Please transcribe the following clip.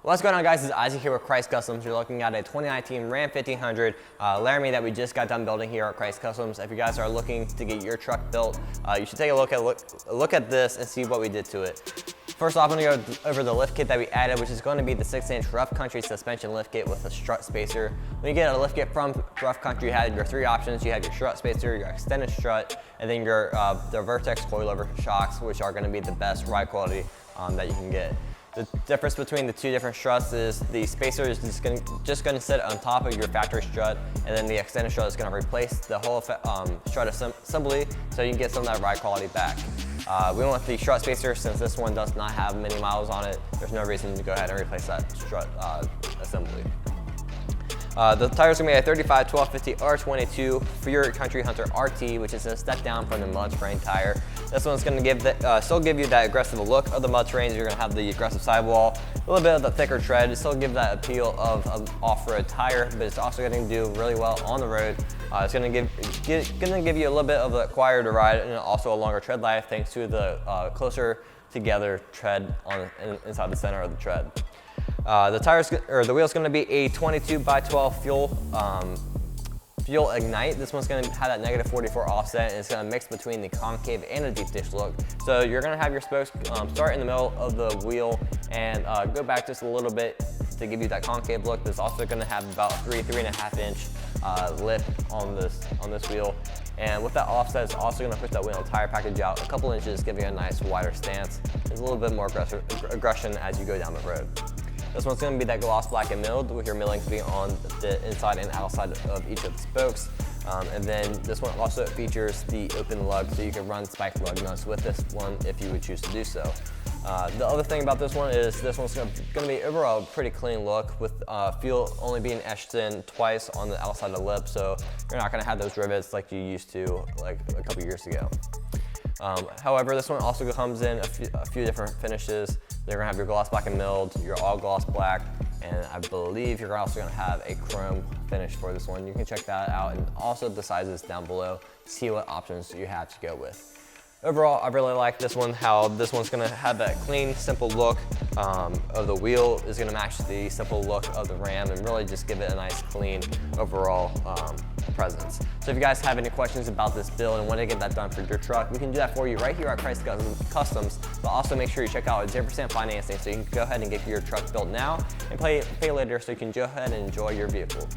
What's going on, guys? This is Isaac here with Krietz Customs. You're looking at a 2019 Ram 1500 Laramie that we just got done building here at Krietz Customs. If you guys are looking to get your truck built, you should take a look at this and see what we did to it. First off, I'm going to go over the lift kit that we added, which is going to be the 6-inch Rough Country suspension lift kit with a strut spacer. When you get a lift kit from Rough Country, you had your three options. You had your strut spacer, your extended strut, and then your the Vertex coilover shocks, which are going to be the best ride quality that you can get. The difference between the two different struts is the spacer is just going to sit on top of your factory strut, and then the extended strut is going to replace the whole strut assembly, so you can get some of that ride quality back. We went with the strut spacer since this one does not have many miles on it. There's no reason to go ahead and replace that strut assembly. The tires are going to be a 35 1250 R22 for your Country Hunter RT, which is a step down from the mud terrain tire. This one's going to still give you that aggressive look of the mud terrain. You're going to have the aggressive sidewall, a little bit of the thicker tread. It still give that appeal of an off-road tire, but it's also going to do really well on the road. It's going to give you a little bit of a quieter ride and also a longer tread life thanks to the closer together tread inside the center of the tread. The wheel's going to be a 22 by 12 fuel ignite. This one's going to have that negative 44 offset, and it's going to mix between the concave and the deep dish look. So you're going to have your spokes start in the middle of the wheel and go back just a little bit to give you that concave look. There's also going to have about 3.5 inch lift on this wheel. And with that offset, it's also going to push that wheel and tire package out a couple inches, giving you a nice wider stance. There's a little bit more aggression as you go down the road. This one's going to be that gloss black and milled, with your millings being on the inside and outside of each of the spokes. And then this one also features the open lug, so you can run spiked lug nuts with this one if you would choose to do so. The other thing about this one is this one's going to be overall a pretty clean look, with fuel only being etched in twice on the outside of the lip, so you're not going to have those rivets like you used to like a couple years ago. However, this one also comes in a few different finishes. You're gonna have your gloss black and milled, your all gloss black, and I believe you're also gonna have a chrome finish for this one. You can check that out, and also the sizes down below to see what options you have to go with. Overall, I really like this one, how this one's gonna have that clean, simple look of the wheel is gonna match the simple look of the Ram and really just give it a nice, clean overall presence. So if you guys have any questions about this build and want to get that done for your truck, we can do that for you right here at Krietz Customs. But also make sure you check out 0% financing, so you can go ahead and get your truck built now and pay later, so you can go ahead and enjoy your vehicle.